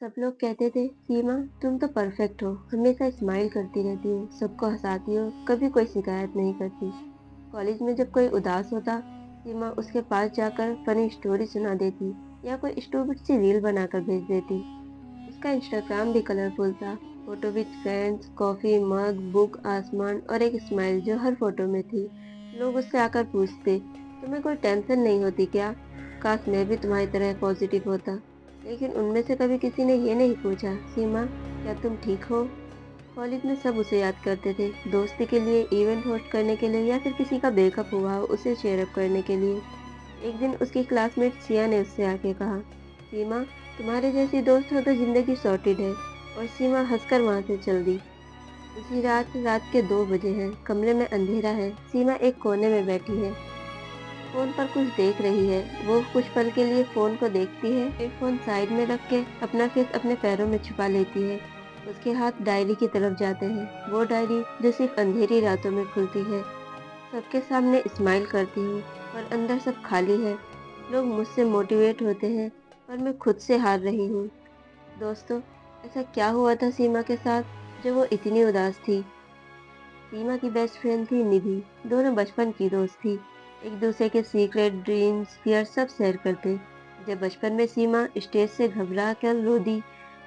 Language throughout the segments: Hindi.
सब लोग कहते थे, सीमा तुम तो परफेक्ट हो, हमेशा स्माइल करती रहती हो, सबको हंसाती हो, कभी कोई शिकायत नहीं करती। कॉलेज में जब कोई उदास होता, सीमा उसके पास जाकर फनी स्टोरी सुना देती या कोई स्टूपिड सी रील बनाकर भेज देती। उसका इंस्टाग्राम भी कलरफुल था, photo with friends, coffee mug, book, आसमान और एक स्माइल जो हर फोटो में थी। लोग उससे आकर पूछते, तुम्हें कोई टेंशन नहीं होती क्या? काश मैं भी तुम्हारी तरह पॉजिटिव होता। लेकिन उनमें से कभी किसी ने ये नहीं पूछा, सीमा क्या तुम ठीक हो? कॉलेज में सब उसे याद करते थे, दोस्ती के लिए, इवेंट होस्ट करने के लिए या फिर किसी का ब्रेकअप हुआ हो उसे चेयर अप करने के लिए। एक दिन उसकी क्लासमेट सिया ने उससे आके कहा, सीमा तुम्हारे जैसी दोस्त हो तो जिंदगी सॉर्टेड है। और सीमा हंसकर वहां से चल दी। उसी रात रात के 2 बजे हैं, कमरे में अंधेरा है, सीमा एक कोने में बैठी है, फोन पर कुछ देख रही है। वो कुछ पल के लिए फोन को देखती है, फिर फोन साइड में रख के अपना फेस अपने पैरों में छुपा लेती है। उसके हाथ डायरी की तरफ जाते हैं, वो डायरी जो सिर्फ अंधेरी रातों में खुलती है। सबके सामने स्माइल करती हूँ, पर अंदर सब खाली है। लोग मुझसे मोटिवेट होते हैं, पर मैं खुद से हार रही हूँ। दोस्तों, ऐसा क्या हुआ था सीमा के साथ जो वो इतनी उदास थी? सीमा की बेस्ट फ्रेंड थी निधि। दोनों बचपन की दोस्त थी। एक दूसरे के सीक्रेट ड्रीम्स फियर सब शेयर करते। जब बचपन में सीमा स्टेज से घबरा कर रो दी,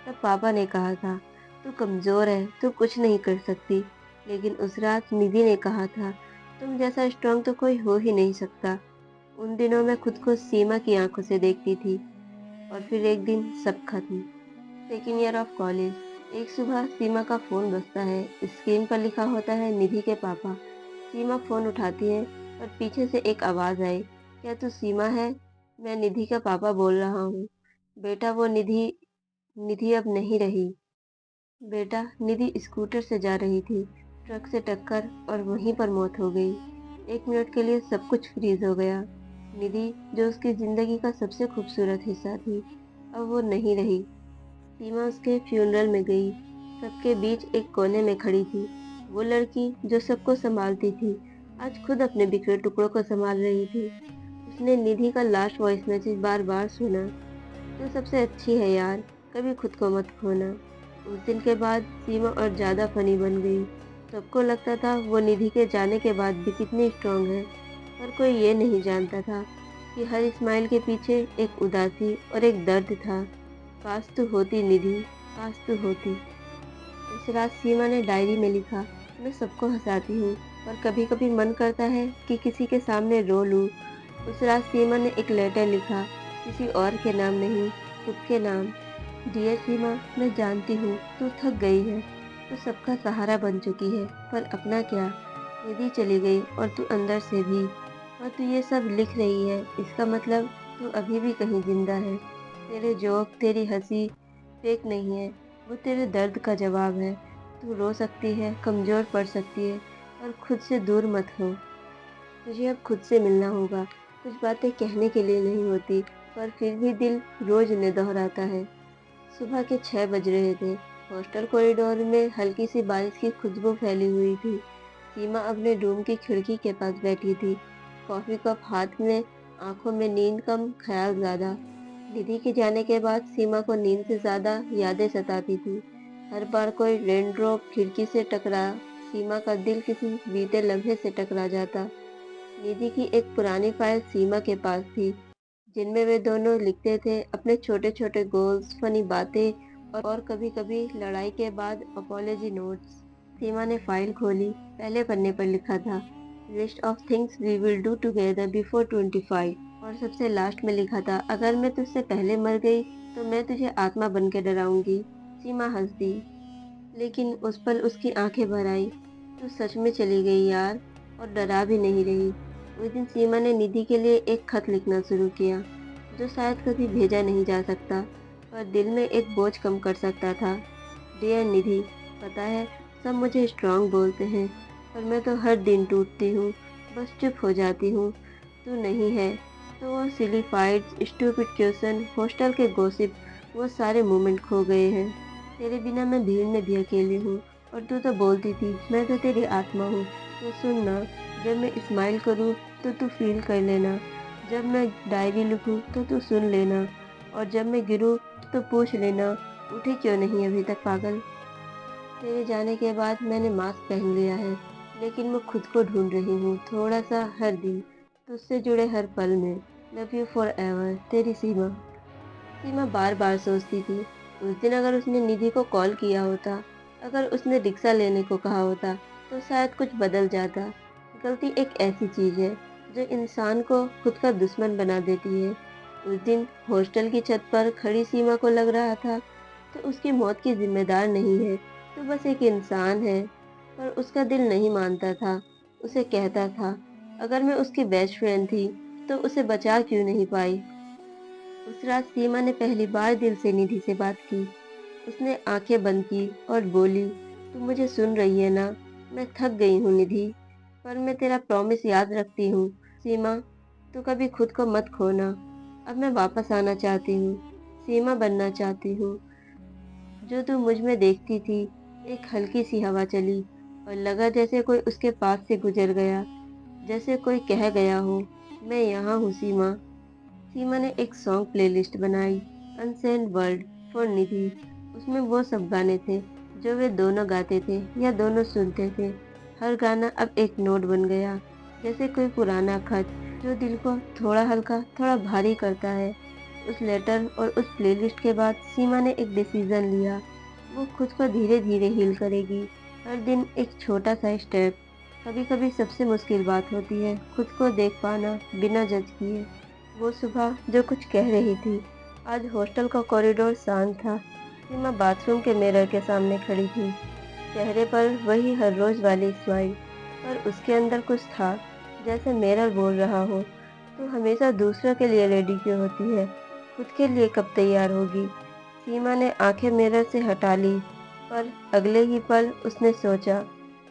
तब पापा ने कहा था, तू कमजोर है, तू कुछ नहीं कर सकती। लेकिन उस रात निधि ने कहा था, तुम जैसा स्ट्रांग तो कोई हो ही नहीं सकता। उन दिनों मैं खुद को सीमा की आंखों से देखती थी। और फिर एक दिन सब खत्म। Second year of college. एक सुबह सीमा का फोन बजता है। स्क्रीन पर लिखा होता है निधि के पापा। सीमा फोन उठाती है और पीछे से एक आवाज आई, क्या तू सीमा है? मैं निधि का पापा बोल रहा हूँ। बेटा वो निधि निधि अब नहीं रही। बेटा निधि स्कूटर से जा रही थी, ट्रक से टक्कर और वहीं पर मौत हो गई। 1 मिनट के लिए सब कुछ फ्रीज हो गया। निधि जो उसकी जिंदगी का सबसे खूबसूरत हिस्सा थी, अब वो नहीं रही। सीमा उसके फ्यूनरल में गई, सबके बीच एक कोने में खड़ी थी। वो लड़की जो सबको संभालती थी, आज खुद अपने बिखरे टुकड़ों को संभाल रही थी। उसने निधि का लास्ट वॉइस मैसेज बार बार सुना, तू सबसे अच्छी है यार, कभी खुद को मत खोना। उस दिन के बाद सीमा और ज्यादा फनी बन गई। सबको लगता था वो निधि के जाने के बाद भी कितनी स्ट्रांग है, पर कोई ये नहीं जानता था कि हर स्माइल के पीछे एक उदासी और एक दर्द था। काश तू होती निधि, काश तू होती। उस रात सीमा ने डायरी में लिखा, मैं सबको हंसाती हूँ, पर कभी कभी मन करता है कि किसी के सामने रो लूं। उस रात सीमा ने एक लेटर लिखा, किसी और के नाम नहीं, खुद के नाम। डियर सीमा, मैं जानती हूँ तू थक गई है, तू सबका सहारा बन चुकी है, पर अपना क्या? निधि चली गई और तू अंदर से भी। और तू ये सब लिख रही है, इसका मतलब तू अभी भी कहीं जिंदा है। तेरे जोक, तेरी हंसी फेक नहीं है, वो तेरे दर्द का जवाब है। तू रो सकती है, कमजोर पड़ सकती है, पर खुद से दूर मत हो। तुझे अब खुद से मिलना होगा। कुछ बातें कहने के लिए नहीं होती, पर फिर भी दिल रोज उन्हें दोहराता है। सुबह के 6 बज रहे थे। हॉस्टल कॉरिडोर में हल्की सी बारिश की खुशबू फैली हुई थी। सीमा अपने रूम की खिड़की के पास बैठी थी, कॉफी कप हाथ में, आंखों में नींद कम, ख्याल ज्यादा। दीदी के जाने के बाद सीमा को नींद से ज्यादा यादें सताती थी। हर बार कोई रेन ड्रॉप खिड़की से टकरा, सीमा का दिल किसी बीते लम्हे से टकरा जाता। निधि की एक पुरानी फाइल सीमा के पास थी, जिनमें वे दोनों लिखते थे अपने छोटे छोटे गोल्स, फनी बातें और कभी कभी लड़ाई के बाद अपॉलजी नोट्स। सीमा ने फाइल खोली। पहले पन्ने पर लिखा था, list of things we will do together before 25। और सबसे लास्ट में लिखा था, अगर मैं तुझसे पहले मर गई तो मैं तुझे आत्मा बन के डराऊंगी। सीमा हंस दी, लेकिन उस पल उसकी आंखें भर आई। तू सच में चली गई यार, और डरा भी नहीं रही। उस दिन सीमा ने निधि के लिए एक खत लिखना शुरू किया, जो शायद कभी भेजा नहीं जा सकता, पर दिल में एक बोझ कम कर सकता था। डियर निधि, पता है सब मुझे स्ट्रांग बोलते हैं, पर मैं तो हर दिन टूटती हूँ, बस चुप हो जाती हूँ। तू नहीं है तो वो सिली फाइट्स, स्टूपिड क्वेश्चन, हॉस्टल के गॉसिप, वो सारे मोमेंट खो गए हैं। तेरे बिना मैं भीड़ में भी अकेली हूँ। और तू तो बोलती थी, मैं तो तेरी आत्मा हूँ। तो सुन ना, जब मैं स्माइल करूँ तो तू फील कर लेना, जब मैं डायरी लिखूँ तो तू सुन लेना, और जब मैं गिरूँ तो पूछ लेना, उठी क्यों नहीं अभी तक पागल? तेरे जाने के बाद मैंने मास्क पहन लिया है, लेकिन मैं खुद को ढूंढ रही हूँ थोड़ा सा हर दिन, तुझसे जुड़े हर पल में। लव यू फॉर एवर, तेरी सीमा। सीमा बार बार सोचती थी, उस दिन अगर उसने निधि को कॉल किया होता, अगर उसने रिक्शा लेने को कहा होता, तो शायद कुछ बदल जाता। गलती एक ऐसी चीज है जो इंसान को खुद का दुश्मन बना देती है। उस दिन हॉस्टल की छत पर खड़ी सीमा को लग रहा था तो उसकी मौत की जिम्मेदार नहीं है, तो बस एक इंसान है। पर उसका दिल नहीं मानता था। उसे कहता था, अगर मैं उसकी बेस्ट फ्रेंड थी तो उसे बचा क्यों नहीं पाई। उस रात सीमा ने पहली बार दिल से निधि से बात की। उसने आंखें बंद की और बोली, "तुम मुझे सुन रही है ना? मैं थक गई हूँ निधि, पर मैं तेरा प्रॉमिस याद रखती हूँ। सीमा, तू कभी खुद को मत खोना। अब मैं वापस आना चाहती हूँ, सीमा बनना चाहती हूँ। जो तू मुझ में देखती थी।" एक हल्की सी हवा चली और लगा जैसे कोई उसके पास से गुजर गया, जैसे कोई कह गया हो, "मैं यहाँ हूँ सीमा।" सीमा ने एक सॉन्ग प्लेलिस्ट बनाई, अनसेंड वर्ल्ड फॉर निधि। उसमें वो सब गाने थे जो वे दोनों गाते थे या दोनों सुनते थे। हर गाना अब एक नोट बन गया, जैसे कोई पुराना खत जो दिल को थोड़ा हल्का थोड़ा भारी करता है। उस लेटर और उस प्लेलिस्ट के बाद सीमा ने एक डिसीजन लिया। वो खुद को धीरे धीरे हील करेगी, हर दिन एक छोटा सा स्टेप। कभी कभी सबसे मुश्किल बात होती है खुद को देख पाना बिना जज किए। वो सुबह जो कुछ कह रही थी। आज हॉस्टल का कॉरिडोर शांत था। सीमा बाथरूम के मिरर के सामने खड़ी थी, चेहरे पर वही हर रोज वाली स्माइल, पर उसके अंदर कुछ था, जैसे मिरर बोल रहा हो, "तू हमेशा दूसरों के लिए रेडी क्यों होती है, खुद के लिए कब तैयार होगी?" सीमा ने आंखें मिरर से हटा ली, पर अगले ही पल उसने सोचा।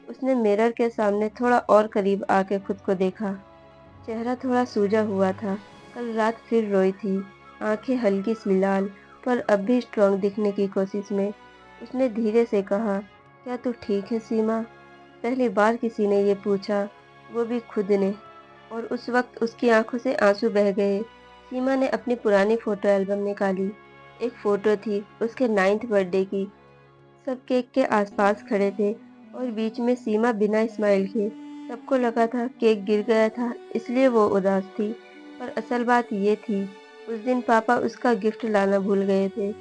उसने मिरर के सामने थोड़ा और करीब आके खुद को देखा। चेहरा थोड़ा सूजा हुआ था, कल रात फिर रोई थी, आंखें हल्की सी लाल, पर अब भी स्ट्रांग दिखने की कोशिश में। उसने धीरे से कहा, "क्या तू ठीक है सीमा?" पहली बार किसी ने ये पूछा, वो भी खुद ने। और उस वक्त उसकी आंखों से आंसू बह गए। सीमा ने अपनी पुरानी फोटो एल्बम निकाली। एक फोटो थी उसके 9th बर्थडे की। सब केक के आसपास खड़े थे और बीच में सीमा बिना स्माइल के। सबको लगा था केक गिर गया था इसलिए वो उदास थी, पर असल बात ये थी, उस दिन पापा उसका गिफ्ट लाना भूल गए थे।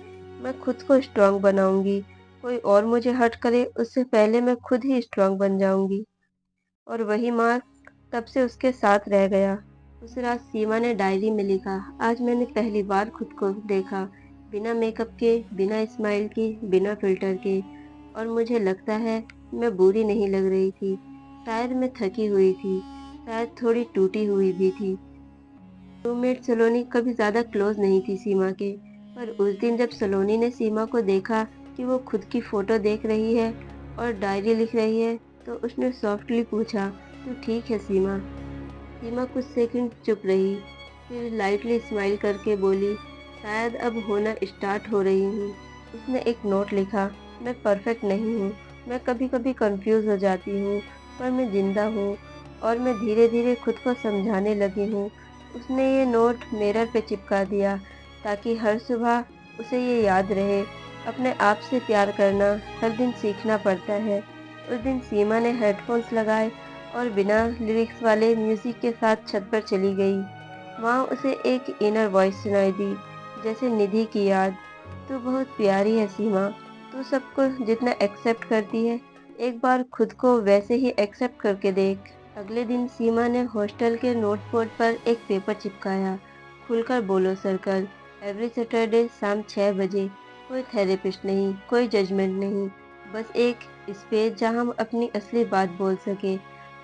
मैं खुद को स्ट्रांग बनाऊंगी, कोई और मुझे हर्ट करे उससे पहले मैं खुद ही स्ट्रांग बन जाऊंगी। और वही मार्क तब से उसके साथ रह गया। उस रात सीमा ने डायरी में लिखा, "आज मैंने पहली बार खुद को देखा, बिना मेकअप के, बिना स्माइल के, बिना फिल्टर के। और मुझे लगता है मैं बुरी नहीं लग रही थी। शायद मैं थकी हुई थी, शायद थोड़ी टूटी हुई भी थी।" रूममेट सलोनी कभी ज्यादा क्लोज नहीं थी सीमा के, पर उस दिन जब सलोनी ने सीमा को देखा कि वो खुद की फोटो देख रही है और डायरी लिख रही है, तो उसने सॉफ्टली पूछा, "तू ठीक है सीमा?" सीमा कुछ सेकंड चुप रही, फिर लाइटली स्माइल करके बोली, "शायद अब होना स्टार्ट हो रही हूँ।" उसने एक नोट लिखा, "मैं परफेक्ट नहीं हूँ, मैं कभी कभी कंफ्यूज हो जाती हूँ, पर मैं जिंदा हूँ और मैं धीरे धीरे खुद को समझाने लगी हूँ।" उसने ये नोट मिरर पे चिपका दिया ताकि हर सुबह उसे ये याद रहे, अपने आप से प्यार करना हर दिन सीखना पड़ता है। उस दिन सीमा ने हेडफोन्स लगाए और बिना लिरिक्स वाले म्यूजिक के साथ छत पर चली गई। वहाँ उसे एक इनर वॉइस सुनाई दी, जैसे निधि की याद, "तू बहुत प्यारी है सीमा, तू सबको जितना एक्सेप्ट करती है, एक बार खुद को वैसे ही एक्सेप्ट करके देख।" अगले दिन सीमा ने हॉस्टल के नोटबोर्ड पर एक पेपर चिपकाया, "खुलकर बोलो सर्कल, एवरी सैटरडे शाम 6 बजे।" कोई थेरेपिस्ट नहीं, कोई जजमेंट नहीं, बस एक स्पेस जहाँ हम अपनी असली बात बोल सके।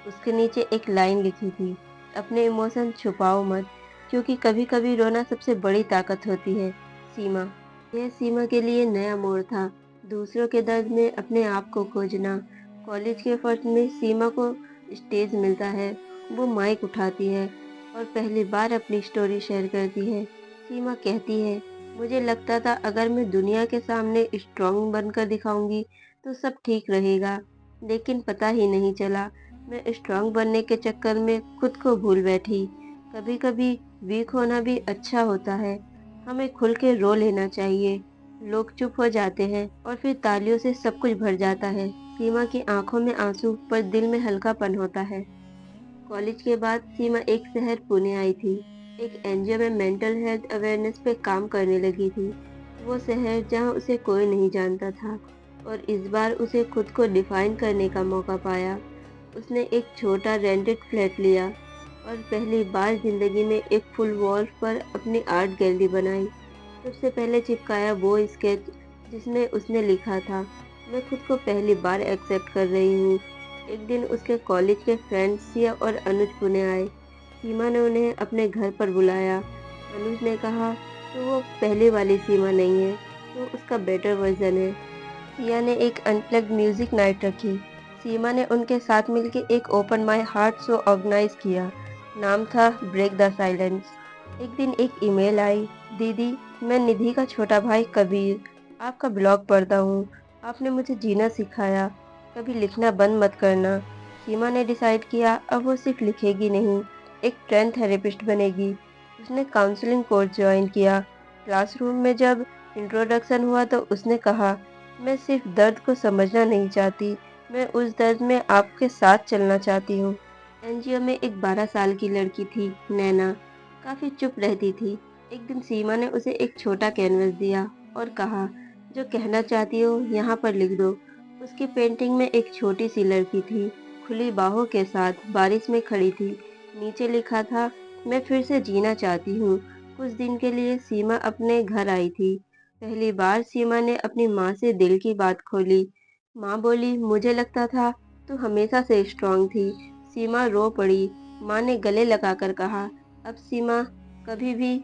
उसके नीचे एक लाइन लिखी थी, "अपने इमोशन छुपाओ मत, क्योंकि कभी कभी रोना सबसे बड़ी ताकत होती है सीमा।" यह सीमा के लिए नया मोड़ था, दूसरों के दर्द में अपने आप को खोजना। कॉलेज के फर्स्ट में सीमा को स्टेज मिलता है, वो माइक उठाती है और पहली बार अपनी स्टोरी शेयर करती है। सीमा कहती है, "मुझे लगता था अगर मैं दुनिया के सामने स्ट्रांग बनकर दिखाऊंगी तो सब ठीक रहेगा, लेकिन पता ही नहीं चला मैं स्ट्रांग बनने के चक्कर में खुद को भूल बैठी। कभी कभी वीक होना भी अच्छा होता है, हमें खुल के रो लेना चाहिए।" लोग चुप हो जाते हैं और फिर तालियों से सब कुछ भर जाता है। सीमा की आंखों में आंसू पर दिल में हल्कापन होता है। कॉलेज के बाद सीमा एक शहर पुणे आई थी। एक एनजीओ में मेंटल हेल्थ अवेयरनेस पे काम करने लगी थी। वो शहर जहाँ उसे कोई नहीं जानता था और इस बार उसे खुद को डिफाइन करने का मौका पाया। उसने एक छोटा रेंटेड फ्लैट लिया और पहली बार जिंदगी में एक फुल वॉल पर अपनी आर्ट गैलरी बनाई। सबसे पहले चिपकाया वो स्केच जिसमें उसने लिखा था, मैं खुद को पहली बार एक्सेप्ट कर रही हूँ। एक दिन उसके कॉलेज के फ्रेंड्स सिया और अनुज पुणे आए। सीमा ने उन्हें अपने घर पर बुलाया। अनुज ने कहा, तो वो पहले वाली सीमा नहीं है, तो उसका बेटर वर्जन है। सिया ने एक अनप्लग्ड म्यूजिक नाइट रखी। सीमा ने उनके साथ मिलकर एक open my heart show organise किया। नाम था ब्रेक द साइलेंस। एक दिन एक ईमेल आई, दीदी, मैं निधि का छोटा भाई कबीर आपका ब्लॉग पढ़ता हूँ। आपने मुझे जीना सिखाया, कभी लिखना बंद मत करना। सीमा ने डिसाइड किया अब वो सिर्फ लिखेगी नहीं, एक ट्रेंड थेरेपिस्ट बनेगी। उसने काउंसलिंग कोर्स ज्वाइन किया। क्लासरूम में जब इंट्रोडक्शन हुआ तो उसने कहा, मैं सिर्फ दर्द को समझना नहीं चाहती, मैं उस दर्द में आपके साथ चलना चाहती हूँ। एनजीओ में एक 12 साल की लड़की थी, नैना, काफी चुप रहती थी। एक दिन सीमा ने उसे एक छोटा कैनवस दिया और कहा, जो कहना चाहती हो यहाँ पर लिख दो। उसकी पेंटिंग में एक छोटी सी लड़की थी, खुली बाहों के साथ बारिश में खड़ी थी। नीचे लिखा था, मैं फिर से जीना चाहती हूँ। कुछ दिन के लिए सीमा अपने घर आई थी। पहली बार सीमा ने अपनी माँ से दिल की बात खोली। माँ बोली, मुझे लगता था तू हमेशा से स्ट्रांग थी। सीमा रो पड़ी। माँ ने गले लगाकर कहा, अब सीमा, कभी भी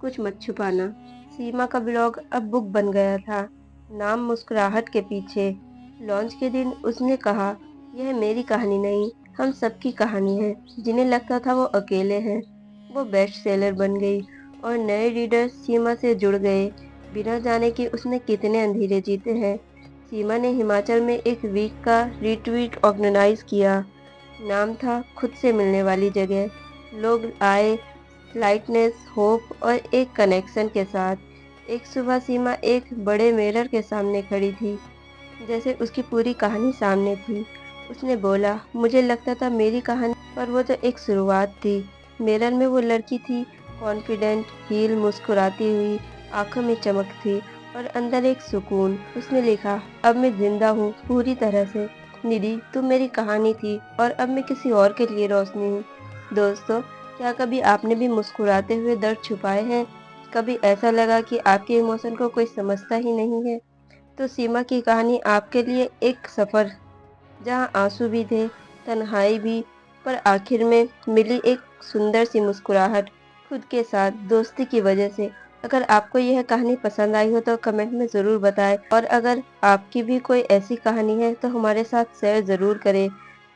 कुछ मत छुपाना। सीमा का ब्लॉग अब बुक बन गया था, नाम मुस्कुराहट के पीछे। लॉन्च के दिन उसने कहा, यह मेरी कहानी नहीं, हम सबकी कहानी है। जिन्हें लगता था वो अकेले हैं, वो बेस्ट सेलर बन गई और नए रीडर्स सीमा से जुड़ गए, बिना जाने कि उसने कितने अंधेरे जीते हैं। सीमा ने हिमाचल में एक वीक का रिट्रीट ऑर्गेनाइज किया। नाम था खुद से मिलने वाली जगह। लोग आए, लाइटनेस, होप और एक कनेक्शन के साथ। एक सुबह सीमा एक बड़े मिरर के सामने खड़ी थी, जैसे उसकी पूरी कहानी सामने थी। उसने बोला, मुझे लगता था मेरी कहानी, पर वो तो एक शुरुआत थी। मिरर में वो लड़की थी, कॉन्फिडेंट, हील, मुस्कुराती हुई, आंखों में चमक थी और अंदर एक सुकून। उसने लिखा, अब मैं जिंदा हूँ पूरी तरह से। निधि, तुम मेरी कहानी थी और अब मैं किसी और के लिए रोशनी हूँ। दोस्तों, क्या कभी आपने भी मुस्कुराते हुए दर्द छुपाए हैं? कभी ऐसा लगा कि आपके इमोशन को कोई समझता ही नहीं है? तो सीमा की कहानी आपके लिए एक सफ़र, जहाँ आंसू भी थे, तन्हाई भी, पर आखिर में मिली एक सुंदर सी मुस्कुराहट, खुद के साथ, दोस्ती की वजह से। अगर आपको यह कहानी पसंद आई हो तो कमेंट में ज़रूर बताएं और अगर आपकी भी कोई ऐसी कहानी है तो हमारे साथ शेयर ज़रूर करें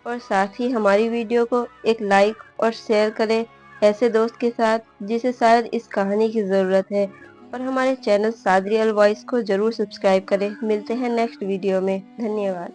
और साथ ही हमारी वीडियो को एक लाइक और शेयर करें ऐसे दोस्त के साथ जिसे शायद इस कहानी की ज़रूरत है। और हमारे चैनल साद रियल वॉइस को ज़रूर सब्सक्राइब करें। मिलते हैं नेक्स्ट वीडियो में। धन्यवाद।